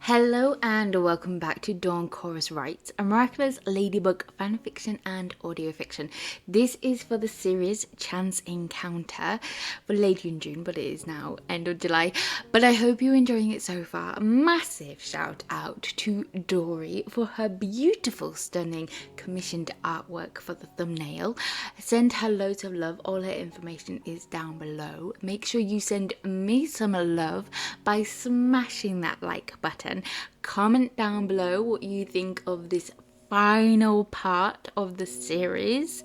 Hello and welcome back to Dawn Chorus Writes, a Miraculous Ladybug fanfiction and audiofiction. This is for the series Chance Encounter for later in June, but it is now end of July. But I hope you're enjoying it so far. A massive shout out to Dory for her beautiful, stunning commissioned artwork for the thumbnail. Send her loads of love. All her information is down below. Make sure you send me some love by smashing that like button. Comment down below what you think of this final part of the series,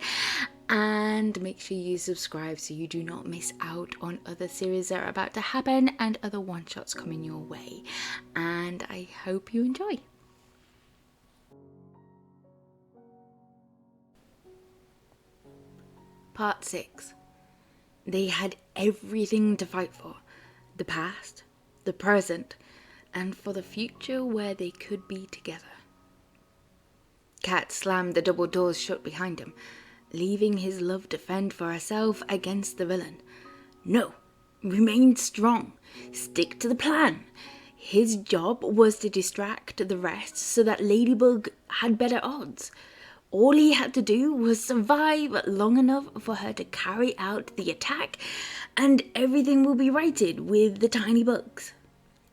and make sure you subscribe so you do not miss out on other series that are about to happen and other one-shots coming your way. And I hope you enjoy. Part 6. They had everything to fight for. The past, the present, and for the future where they could be together. Cat slammed the double doors shut behind him, leaving his love to fend for herself against the villain. No, remain strong. Stick to the plan. His job was to distract the rest so that Ladybug had better odds. All he had to do was survive long enough for her to carry out the attack, and everything will be righted with the tiny bugs.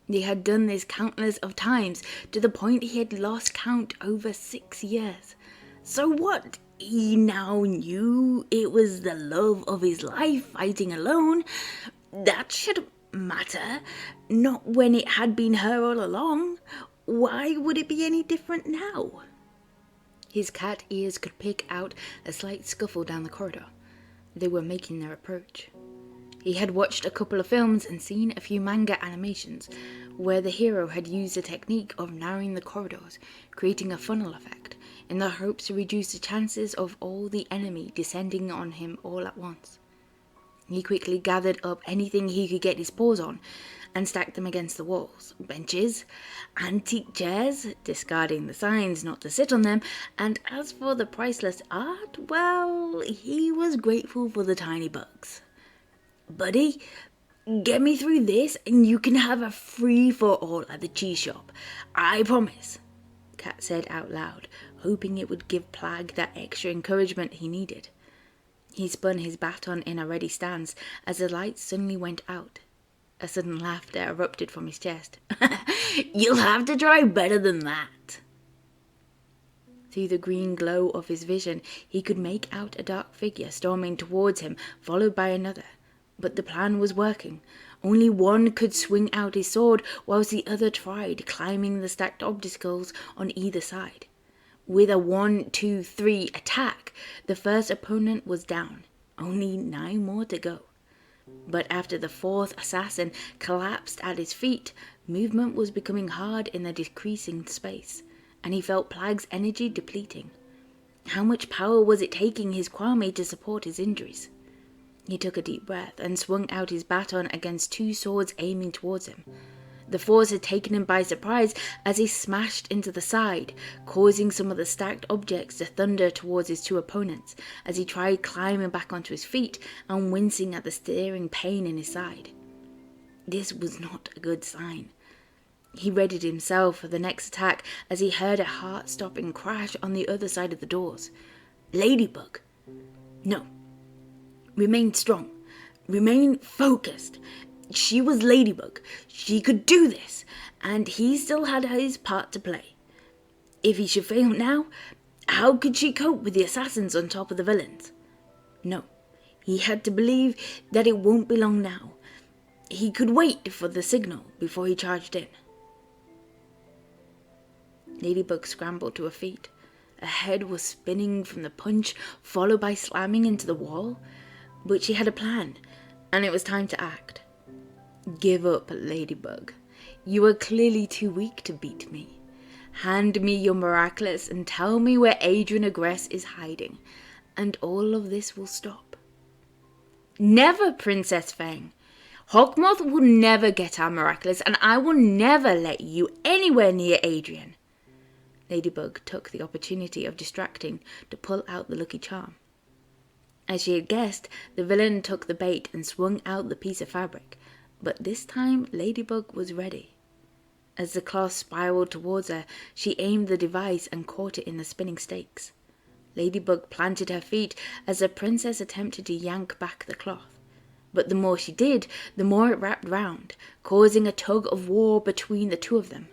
He had done this countless of times, to the point he had lost count over 6 years. So what? He now knew it was the love of his life fighting alone. That shouldn't matter. Not when it had been her all along. Why would it be any different now? His cat ears could pick out a slight scuffle down the corridor. They were making their approach. He had watched a couple of films and seen a few manga animations where the hero had used the technique of narrowing the corridors, creating a funnel effect, in the hopes to reduce the chances of all the enemy descending on him all at once. He quickly gathered up anything he could get his paws on and stacked them against the walls, benches, antique chairs, discarding the signs not to sit on them, and as for the priceless art, well, he was grateful for the tiny bugs. Buddy, get me through this and you can have a free-for-all at the cheese shop. I promise, Cat said out loud, hoping it would give Plagg that extra encouragement he needed. He spun his baton in a ready stance as the lights suddenly went out. A sudden laughter erupted from his chest. You'll have to try better than that. Through the green glow of his vision, he could make out a dark figure storming towards him, followed by another. But the plan was working. Only one could swing out his sword, whilst the other tried climbing the stacked obstacles on either side. With a 1, 2, 3 attack, the first opponent was down. Only 9 more to go. But after the 4th assassin collapsed at his feet, movement was becoming hard in the decreasing space, and he felt Plague's energy depleting. How much power was it taking his Kwame to support his injuries? He took a deep breath and swung out his baton against 2 swords aiming towards him. The force had taken him by surprise as he smashed into the side, causing some of the stacked objects to thunder towards his 2 opponents as he tried climbing back onto his feet and wincing at the searing pain in his side. This was not a good sign. He readied himself for the next attack as he heard a heart-stopping crash on the other side of the doors. Ladybug! No. Remain strong. Remain focused. She was Ladybug. She could do this, and he still had his part to play. If he should fail now, how could she cope with the assassins on top of the villains? No, he had to believe that it won't be long now. He could wait for the signal before he charged in. Ladybug scrambled to her feet. Her head was spinning from the punch, followed by slamming into the wall. But she had a plan, and it was time to act. Give up, Ladybug. You are clearly too weak to beat me. Hand me your Miraculous and tell me where Adrien Agreste is hiding, and all of this will stop. Never, Princess Feng. Hawkmoth will never get our Miraculous, and I will never let you anywhere near Adrien. Ladybug took the opportunity of distracting to pull out the lucky charm. As she had guessed, the villain took the bait and swung out the piece of fabric, but this time Ladybug was ready. As the cloth spiraled towards her, she aimed the device and caught it in the spinning stakes. Ladybug planted her feet as the princess attempted to yank back the cloth. But the more she did, the more it wrapped round, causing a tug of war between the two of them.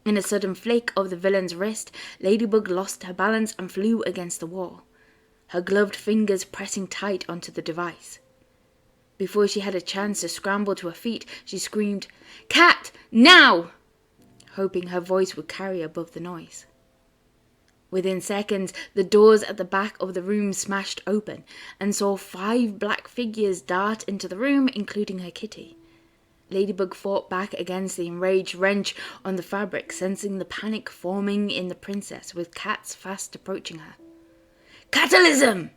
In a sudden flick of the villain's wrist, Ladybug lost her balance and flew against the wall, her gloved fingers pressing tight onto the device. Before she had a chance to scramble to her feet, she screamed, "Cat, now!" hoping her voice would carry above the noise. Within seconds, the doors at the back of the room smashed open and saw 5 black figures dart into the room, including her kitty. Ladybug fought back against the enraged wrench on the fabric, sensing the panic forming in the princess, with cats fast approaching her. Catalysm!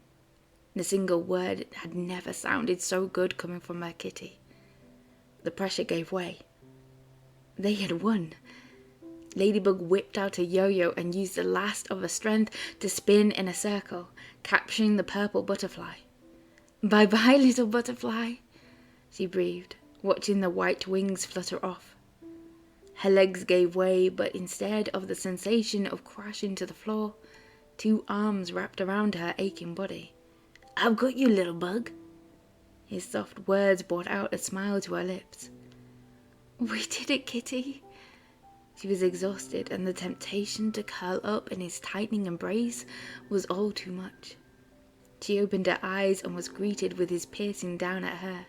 The single word had never sounded so good coming from her kitty. The pressure gave way. They had won. Ladybug whipped out a yo-yo and used the last of her strength to spin in a circle, capturing the purple butterfly. "Bye-bye, little butterfly," she breathed, watching the white wings flutter off. Her legs gave way, but instead of the sensation of crashing to the floor, 2 arms wrapped around her aching body. "I've got you, little bug." His soft words brought out a smile to her lips. "We did it, kitty." She was exhausted, and the temptation to curl up in his tightening embrace was all too much. She opened her eyes and was greeted with his piercing down at her.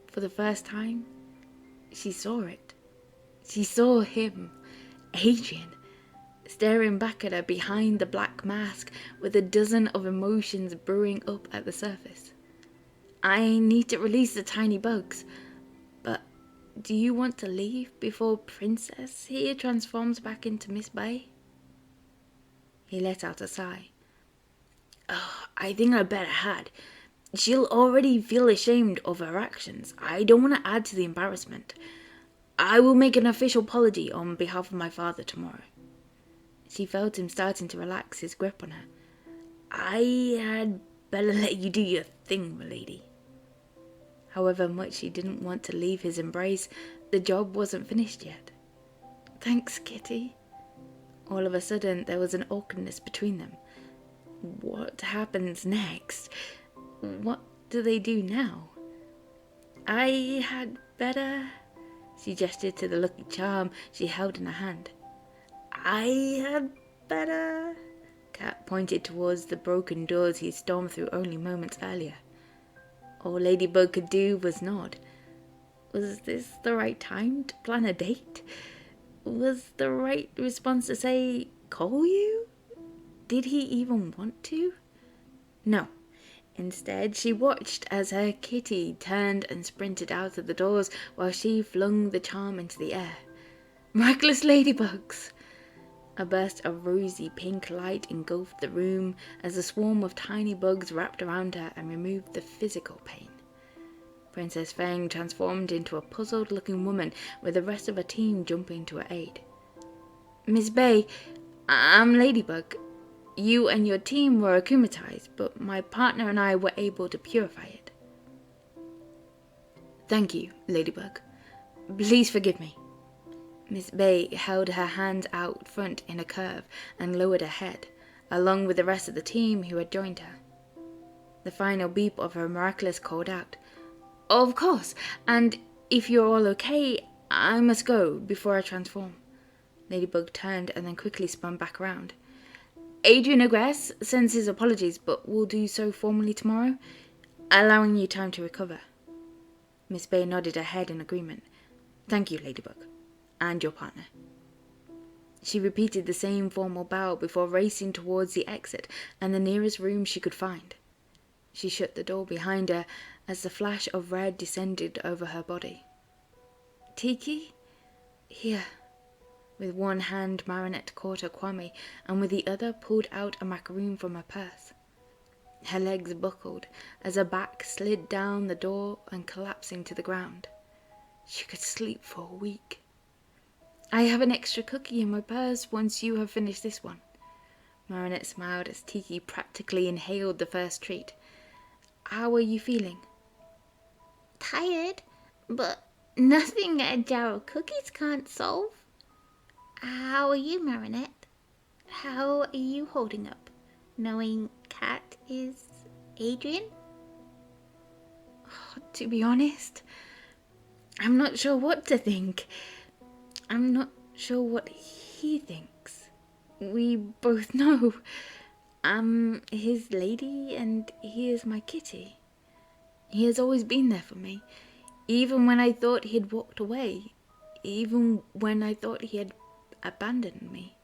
For the first time, she saw it. She saw him, Adrien, staring back at her behind the black mask with a dozen of emotions brewing up at the surface. "I need to release the tiny bugs, but do you want to leave before Princess here transforms back into Miss Bay?" He let out a sigh. "Oh, I think I better had. She'll already feel ashamed of her actions. I don't want to add to the embarrassment. I will make an official apology on behalf of my father tomorrow." She felt him starting to relax his grip on her. "I had better let you do your thing, milady." However much she didn't want to leave his embrace, the job wasn't finished yet. "Thanks, kitty." All of a sudden, there was an awkwardness between them. What happens next? What do they do now? "I had better..." She gestured to the lucky charm she held in her hand. "I had better..." Cat pointed towards the broken doors he stormed through only moments earlier. All Ladybug could do was nod. Was this the right time to plan a date? Was the right response to say, "Call you"? Did he even want to? No. Instead, she watched as her kitty turned and sprinted out of the doors while she flung the charm into the air. Miraculous Ladybugs! A burst of rosy pink light engulfed the room as a swarm of tiny bugs wrapped around her and removed the physical pain. Princess Feng transformed into a puzzled-looking woman with the rest of her team jumping to her aid. "Miss Bay, I'm Ladybug. You and your team were akumatized, but my partner and I were able to purify it." "Thank you, Ladybug. Please forgive me." Miss Bay held her hands out front in a curve and lowered her head, along with the rest of the team who had joined her. The final beep of her miraculous called out, "Of course, and if you're all okay, I must go before I transform." Ladybug turned and then quickly spun back around. "Adrien Agress sends his apologies, but will do so formally tomorrow, allowing you time to recover." Miss Bay nodded her head in agreement. "Thank you, Ladybug, and your partner." She repeated the same formal bow before racing towards the exit and the nearest room she could find. She shut the door behind her as the flash of red descended over her body. "Tiki? Here." With one hand, Marinette caught her kwame, and with the other pulled out a macaroon from her purse. Her legs buckled as her back slid down the door and collapsing to the ground. She could sleep for a week. "I have an extra cookie in my purse once you have finished this one." Marinette smiled as Tiki practically inhaled the first treat. "How are you feeling?" Tired, but Nothing a jar of cookies can't solve. How are you, Marinette? How are you holding up, knowing Cat is Adrien? To be honest, I'm not sure what to think. I'm not sure what he thinks. We both know I'm his lady and he is my kitty. He has always been there for me, even when I thought he had walked away, even when I thought he had abandoned me.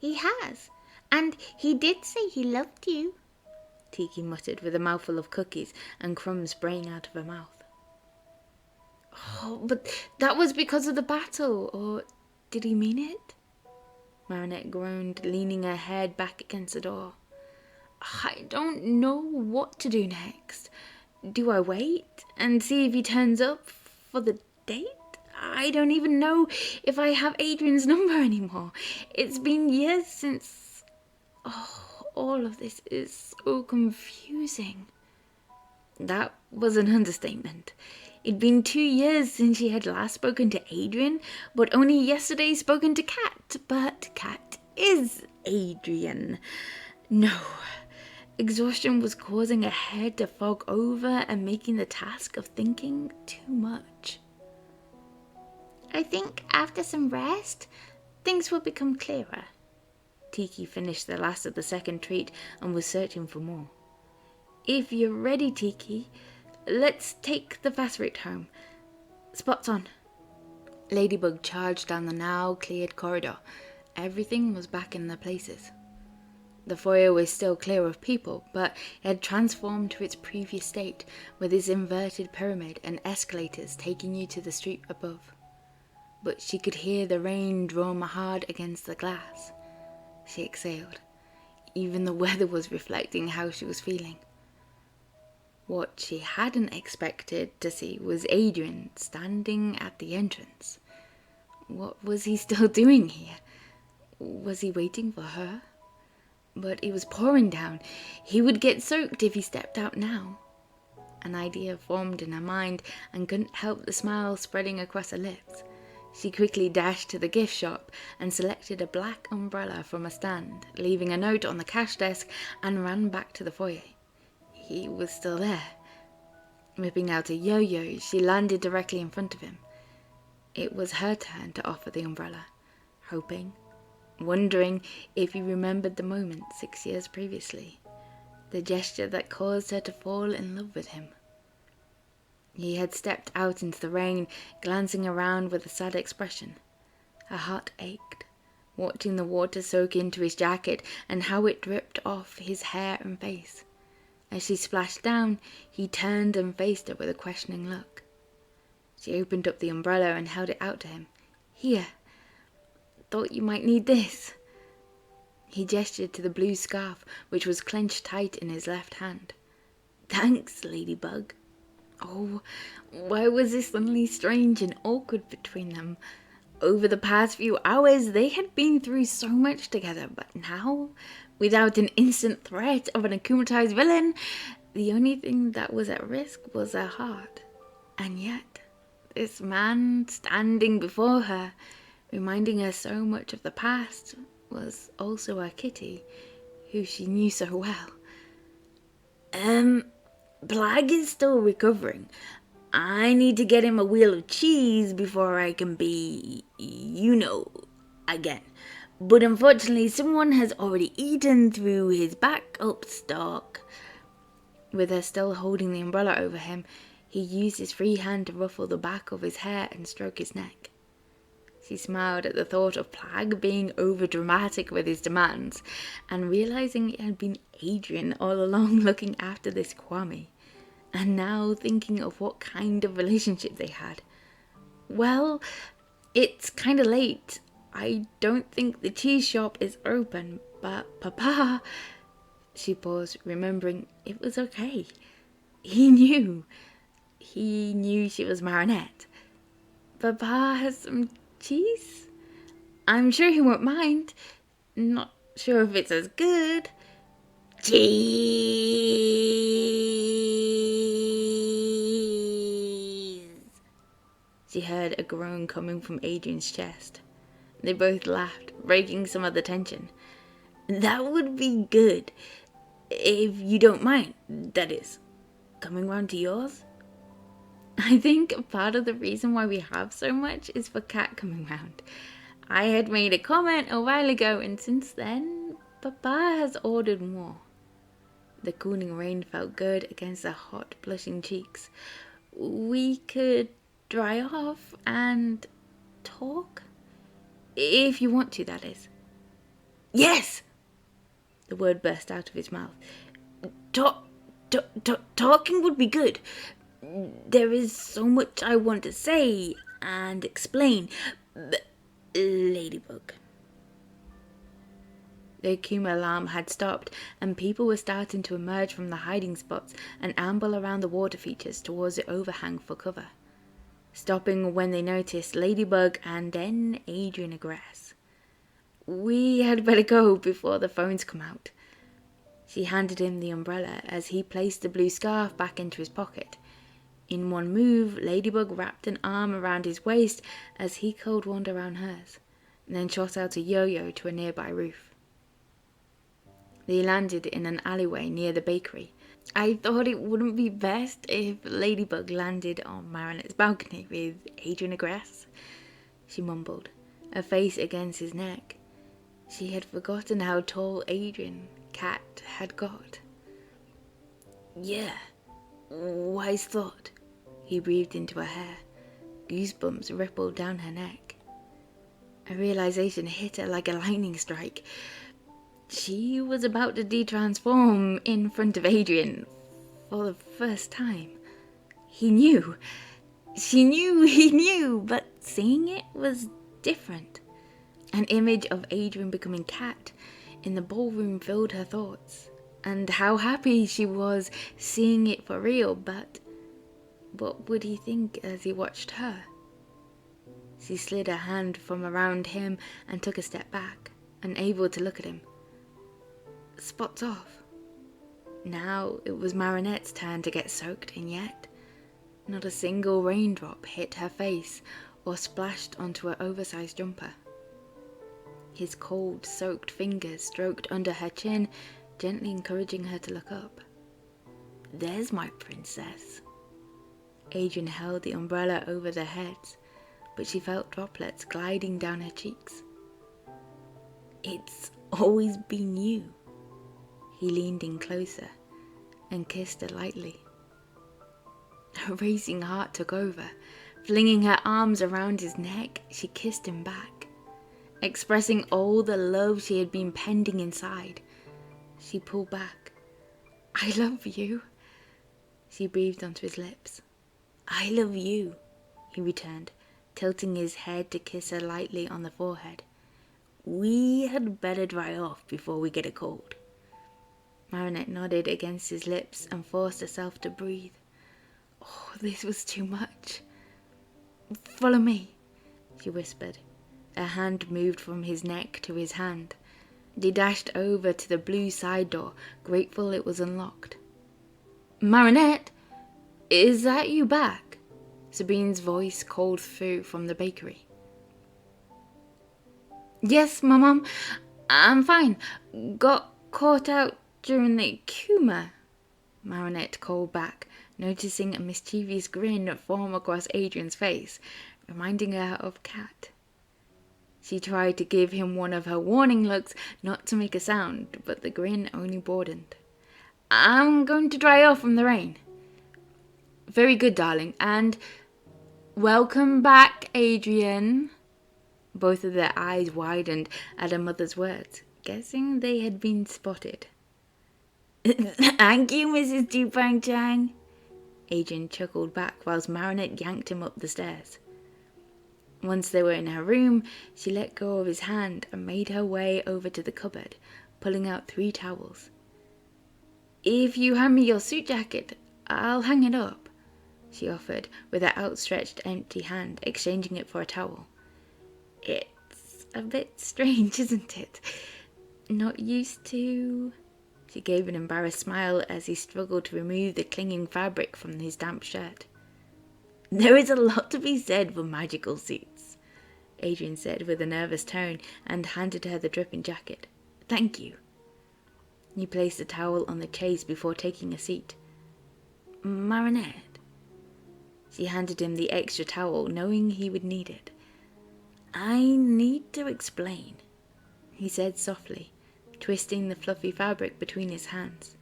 He has, and he did say he loved you, Tiki muttered with a mouthful of cookies and crumbs spraying out of her mouth. Oh, but that was because of the battle, or did he mean it? Marinette groaned, leaning her head back against the door. I don't know what to do next. Do I wait and see if he turns up for the date? I don't even know if I have Adrien's number anymore. It's been years since... Oh, all of this is so confusing. That was an understatement. It'd been 2 years since she had last spoken to Adrien, but only yesterday spoken to Cat. But Cat is Adrien. No. Exhaustion was causing her head to fog over and making the task of thinking too much. I think after some rest, things will become clearer. Tiki finished the last of the second treat and was searching for more. If you're ready, Tiki, let's take the fast route home. Spots on. Ladybug charged down the now cleared corridor. Everything was back in their places. The foyer was still clear of people, but it had transformed to its previous state, with its inverted pyramid and escalators taking you to the street above. But she could hear the rain drum hard against the glass. She exhaled. Even the weather was reflecting how she was feeling. What she hadn't expected to see was Adrien standing at the entrance. What was he still doing here? Was he waiting for her? But it was pouring down. He would get soaked if he stepped out now. An idea formed in her mind and couldn't help the smile spreading across her lips. She quickly dashed to the gift shop and selected a black umbrella from a stand, leaving a note on the cash desk, and ran back to the foyer. He was still there. Whipping out a yo-yo, she landed directly in front of him. It was her turn to offer the umbrella, hoping, wondering if he remembered the moment 6 years previously, the gesture that caused her to fall in love with him. He had stepped out into the rain, glancing around with a sad expression. Her heart ached, watching the water soak into his jacket and how it dripped off his hair and face. As she splashed down, he turned and faced her with a questioning look. She opened up the umbrella and held it out to him. Here. Thought you might need this. He gestured to the blue scarf, which was clenched tight in his left hand. Thanks, Ladybug. Oh, why was this suddenly strange and awkward between them? Over the past few hours, they had been through so much together, but now, without an instant threat of an akumatized villain, the only thing that was at risk was her heart. And yet, this man standing before her, reminding her so much of the past, was also her kitty, who she knew so well. Plag is still recovering. I need to get him a wheel of cheese before I can be, again. But unfortunately, someone has already eaten through his backup stock. With her still holding the umbrella over him, he used his free hand to ruffle the back of his hair and stroke his neck. She smiled at the thought of Plag being over-dramatic with his demands, and realizing it had been Adrien all along looking after this Kwame, and now thinking of what kind of relationship they had. Well, it's kind of late. I don't think the cheese shop is open, but Papa... She paused, remembering it was okay. He knew. He knew she was Marinette. Papa has some cheese? I'm sure he won't mind. Not sure if it's as good. Cheese! She heard a groan coming from Adrien's chest. They both laughed, breaking some of the tension. That would be good, if you don't mind, that is. Coming round to yours? I think part of the reason why we have so much is for Cat coming round. I had made a comment a while ago, and since then, Papa has ordered more. The cooling rain felt good against the hot, blushing cheeks. We could dry off and talk? If you want to, that is. Yes! The word burst out of his mouth. Talking would be good. There is so much I want to say and explain. Ladybug. The Akuma alarm had stopped, and people were starting to emerge from the hiding spots and amble around the water features towards the overhang for cover, stopping when they noticed Ladybug and then Adrien aggress. We had better go before the phones come out. She handed him the umbrella as he placed the blue scarf back into his pocket. In one move, Ladybug wrapped an arm around his waist as he curled one around hers, and then shot out a yo-yo to a nearby roof. They landed in an alleyway near the bakery. I thought it wouldn't be best if Ladybug landed on Marinette's balcony with Adrien aggress, she mumbled, her face against his neck. She had forgotten how tall Adrien, Cat, had got. Yeah, wise thought, he breathed into her hair. Goosebumps rippled down her neck. A realization hit her like a lightning strike. She was about to de-transform in front of Adrien for the first time. He knew. She knew he knew, but seeing it was different. An image of Adrien becoming Cat in the ballroom filled her thoughts, and how happy she was seeing it for real, but what would he think as he watched her? She slid her hand from around him and took a step back, unable to look at him. Spots off. Now it was Marinette's turn to get soaked, and yet not a single raindrop hit her face or splashed onto her oversized jumper. His cold, soaked fingers stroked under her chin, gently encouraging her to look up. There's my princess. Adrien held the umbrella over their heads, but she felt droplets gliding down her cheeks. It's always been you. He leaned in closer and kissed her lightly. Her racing heart took over. Flinging her arms around his neck, she kissed him back, expressing all the love she had been pending inside. She pulled back. I love you, she breathed onto his lips. I love you, he returned, tilting his head to kiss her lightly on the forehead. We had better dry off before we get a cold. Marinette nodded against his lips and forced herself to breathe. Oh, this was too much. Follow me, she whispered. Her hand moved from his neck to his hand. They dashed over to the blue side door, grateful it was unlocked. Marinette, is that you back? Sabine's voice called through from the bakery. Yes, my mum, I'm fine. Got caught out during the Akuma, Marinette called back, noticing a mischievous grin form across Adrien's face, reminding her of Cat. She tried to give him one of her warning looks not to make a sound, but the grin only broadened. I'm going to dry off from the rain. Very good, darling, and welcome back, Adrien. Both of their eyes widened at her mother's words, guessing they had been spotted. Thank you, Mrs. Dupang Chang. Adrien chuckled back whilst Marinette yanked him up the stairs. Once they were in her room, she let go of his hand and made her way over to the cupboard, pulling out 3 towels. If you hand me your suit jacket, I'll hang it up, she offered, with her outstretched empty hand, exchanging it for a towel. It's a bit strange, isn't it? Not used to... She gave an embarrassed smile as he struggled to remove the clinging fabric from his damp shirt. There is a lot to be said for magical suits, Adrien said with a nervous tone and handed her the dripping jacket. Thank you. He placed the towel on the chase before taking a seat. Marinette. She handed him the extra towel, knowing he would need it. I need to explain, he said softly, twisting the fluffy fabric between his hands.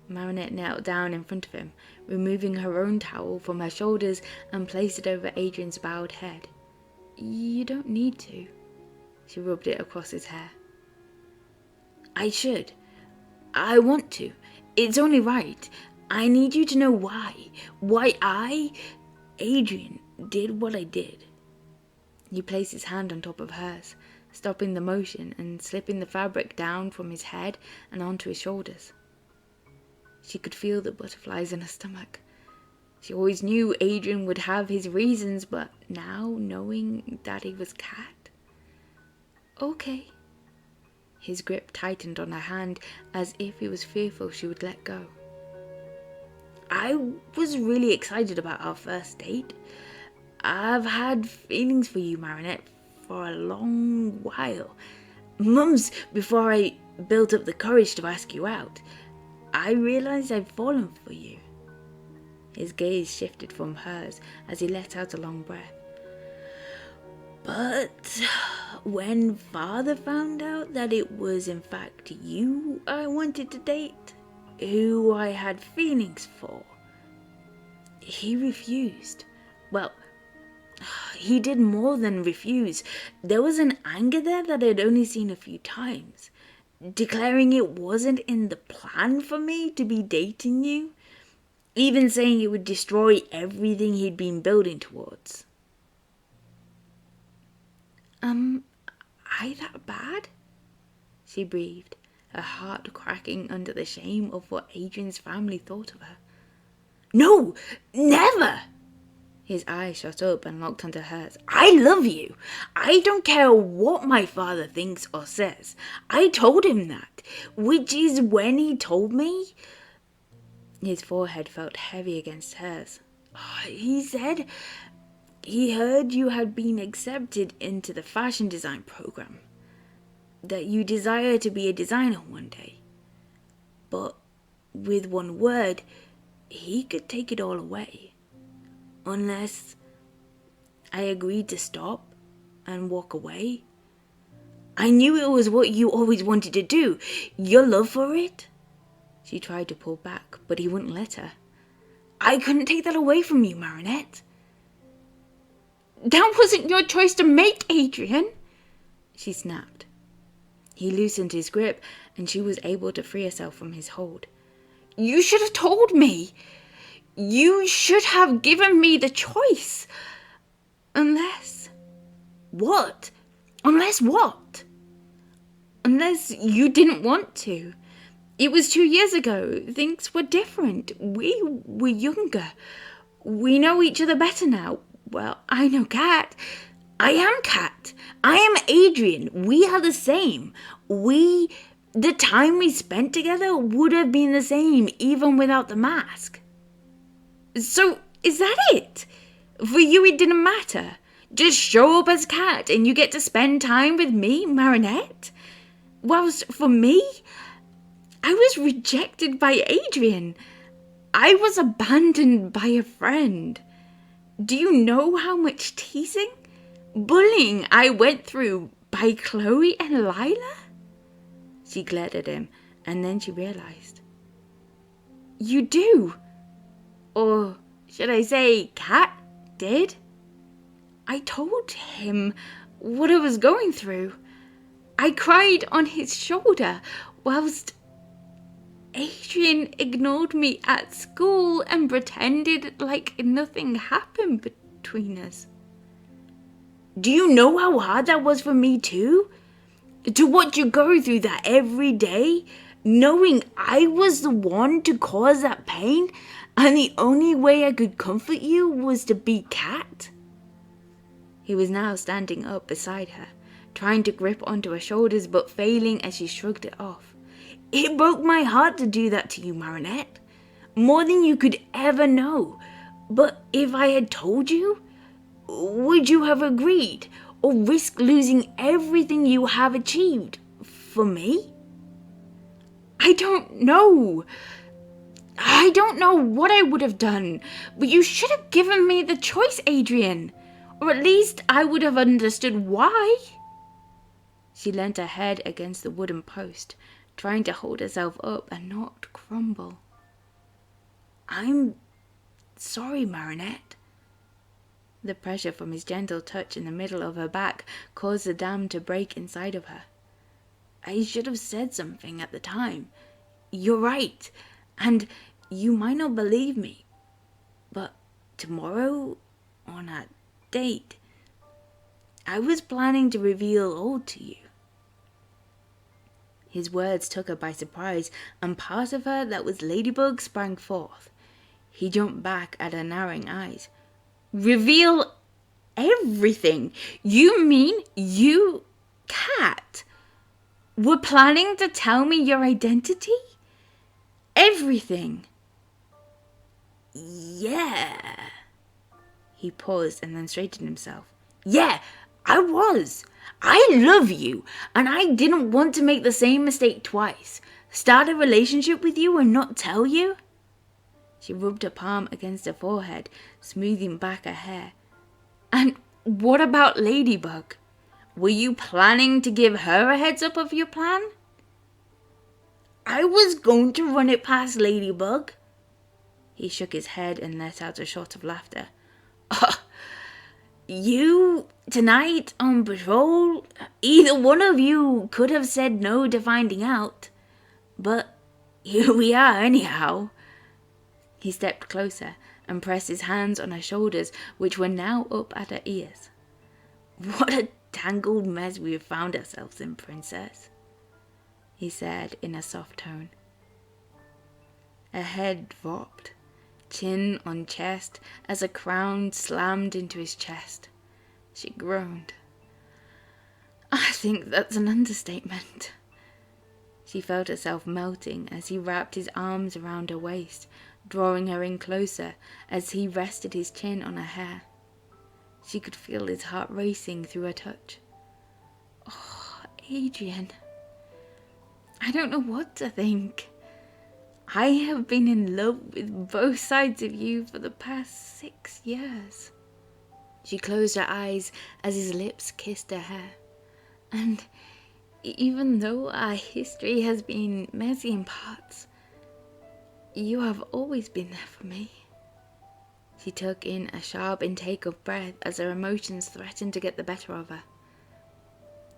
Marinette knelt down in front of him, removing her own towel from her shoulders and placed it over Adrien's bowed head. You don't need to. She rubbed it across his hair. I should. I want to. It's only right. I need you to know why. Why I, Adrien, did what I did. He placed his hand on top of hers, stopping the motion and slipping the fabric down from his head and onto his shoulders. She could feel the butterflies in her stomach. She always knew Adrien would have his reasons, but now, knowing that he was Cat... Okay. His grip tightened on her hand as if he was fearful she would let go. I was really excited about our first date. I've had feelings for you, Marinette, for a long while. Months before I built up the courage to ask you out. I realized I'd fallen for you. His gaze shifted from hers as he let out a long breath. But when Father found out that it was in fact you I wanted to date, who I had feelings for, he refused. Well, he did more than refuse. There was an anger there that I'd only seen a few times, declaring it wasn't in the plan for me to be dating you, even saying it would destroy everything he'd been building towards. I that bad? She breathed, her heart cracking under the shame of what Adrien's family thought of her. No, never! His eyes shot up and locked onto hers. I love you. I don't care what my father thinks or says. I told him that, which is when he told me. His forehead felt heavy against hers. He said he heard you had been accepted into the fashion design program, that you desire to be a designer one day. But with one word, he could take it all away. Unless I agreed to stop and walk away. I knew it was what you always wanted to do. Your love for it. She tried to pull back, but he wouldn't let her. I couldn't take that away from you, Marinette. That wasn't your choice to make, Adrien, she snapped. He loosened his grip, and she was able to free herself from his hold. You should have told me. You should have given me the choice. Unless... What? Unless what? Unless you didn't want to. It was 2 years ago. Things were different. We were younger. We know each other better now. Well, I know Cat. I am Cat. I am Adrien. We are the same. The time we spent together would have been the same even without the mask. So, is that it? For you it didn't matter. Just show up as Cat and you get to spend time with me, Marinette. Whilst for me, I was rejected by Adrien. I was abandoned by a friend. Do you know how much teasing, bullying I went through by Chloe and Lila? She glared at him, and then she realized. You do. Or should I say Cat did? I told him what I was going through. I cried on his shoulder whilst Adrien ignored me at school and pretended like nothing happened between us. Do you know how hard that was for me too? To watch you go through that every day, knowing I was the one to cause that pain, and the only way I could comfort you was to be Cat? He was now standing up beside her, trying to grip onto her shoulders but failing as she shrugged it off. It broke my heart to do that to you, Marinette. More than you could ever know. But if I had told you, would you have agreed or risk losing everything you have achieved for me? I don't know. I don't know what I would have done, but you should have given me the choice, Adrien. Or at least I would have understood why. She leant her head against the wooden post, trying to hold herself up and not crumble. I'm sorry, Marinette. The pressure from his gentle touch in the middle of her back caused the dam to break inside of her. I should have said something at the time. You're right, and you might not believe me, but tomorrow, on our date, I was planning to reveal all to you. His words took her by surprise, and part of her that was Ladybug sprang forth. He jumped back at her narrowing eyes. Reveal everything? You mean you, Cat, were planning to tell me your identity? Everything? Yeah. He paused and then straightened himself. Yeah, I was. I love you, and I didn't want to make the same mistake twice. Start a relationship with you and not tell you? She rubbed her palm against her forehead, smoothing back her hair. And what about Ladybug? Were you planning to give her a heads up of your plan? I was going to run it past Ladybug. He shook his head and let out a shot of laughter. You, tonight, on patrol, either one of you could have said no to finding out. But here we are anyhow. He stepped closer and pressed his hands on her shoulders, which were now up at her ears. What a tangled mess we have found ourselves in, Princess, he said in a soft tone. Her head dropped, chin on chest, as a crown slammed into his chest. She groaned. I think that's an understatement. She felt herself melting as he wrapped his arms around her waist, drawing her in closer as he rested his chin on her hair. She could feel his heart racing through her touch. Oh, Adrien, I don't know what to think. I have been in love with both sides of you for the past 6 years. She closed her eyes as his lips kissed her hair. And even though our history has been messy in parts, you have always been there for me. She took in a sharp intake of breath as her emotions threatened to get the better of her.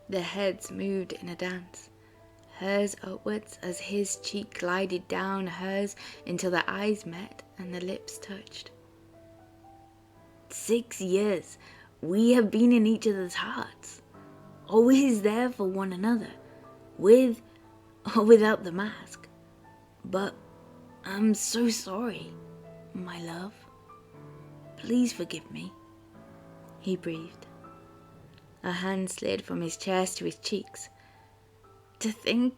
Their heads moved in a dance, hers upwards as his cheek glided down hers until their eyes met and the lips touched. 6 years we have been in each other's hearts, always there for one another, with or without the mask. But I'm so sorry, my love. Please forgive me, he breathed. A hand slid from his chest to his cheeks. To think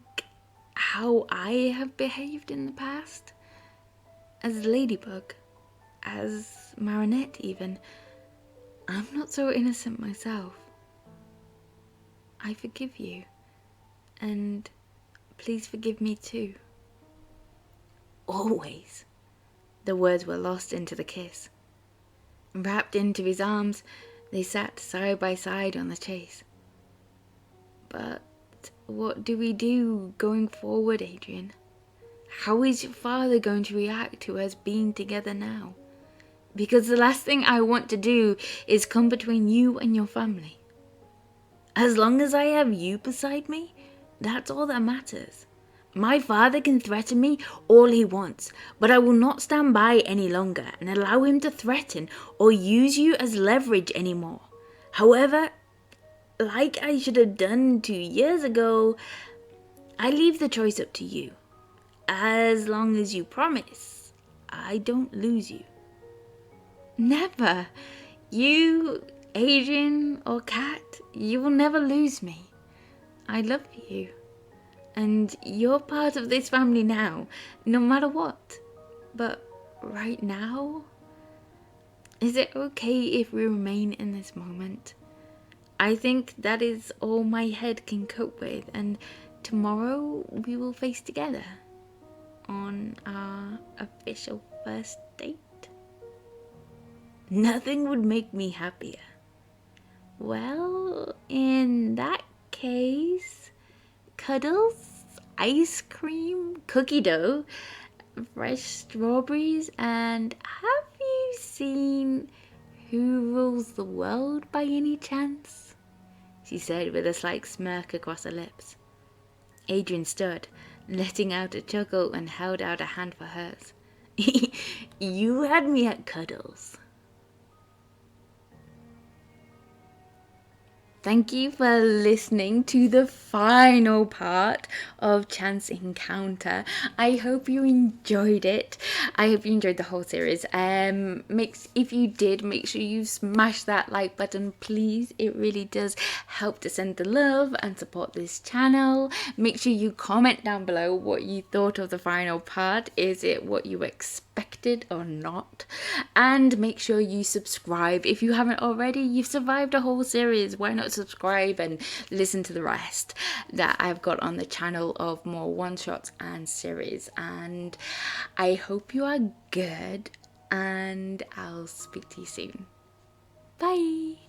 how I have behaved in the past, as Ladybug, as Marinette even, I'm not so innocent myself. I forgive you, and please forgive me too. Always. The words were lost into the kiss. Wrapped into his arms, they sat side by side on the chase. But what do we do going forward, Adrien? How is your father going to react to us being together now? Because the last thing I want to do is come between you and your family. As long as I have you beside me, that's all that matters. My father can threaten me all he wants, but I will not stand by any longer and allow him to threaten or use you as leverage anymore. However, like I should have done 2 years ago, I leave the choice up to you. As long as you promise, I don't lose you. Never. You, Adrien, or Cat, you will never lose me. I love you. And you're part of this family now, no matter what. But right now, Is it okay if we remain in this moment? I think that is all my head can cope with, and tomorrow we will face together on our official first date. Nothing would make me happier. Well, in that case, cuddles, ice cream, cookie dough, fresh strawberries, and have you seen Who Rules the World by any chance? She said with a slight smirk across her lips. Adrien stood, letting out a chuckle, and held out a hand for hers. You had me at cuddles. Thank you for listening to the final part of Chance Encounter. I hope you enjoyed it. I hope you enjoyed the whole series. If you did, make sure you smash that like button, please. It really does help to send the love and support this channel. Make sure you comment down below what you thought of the final part. Is it what you expected or not? And make sure you subscribe if you haven't already. You've survived a whole series. Why not subscribe and listen to the rest that I've got on the channel of more one-shots and series? And I hope you are good, and I'll speak to you soon. Bye.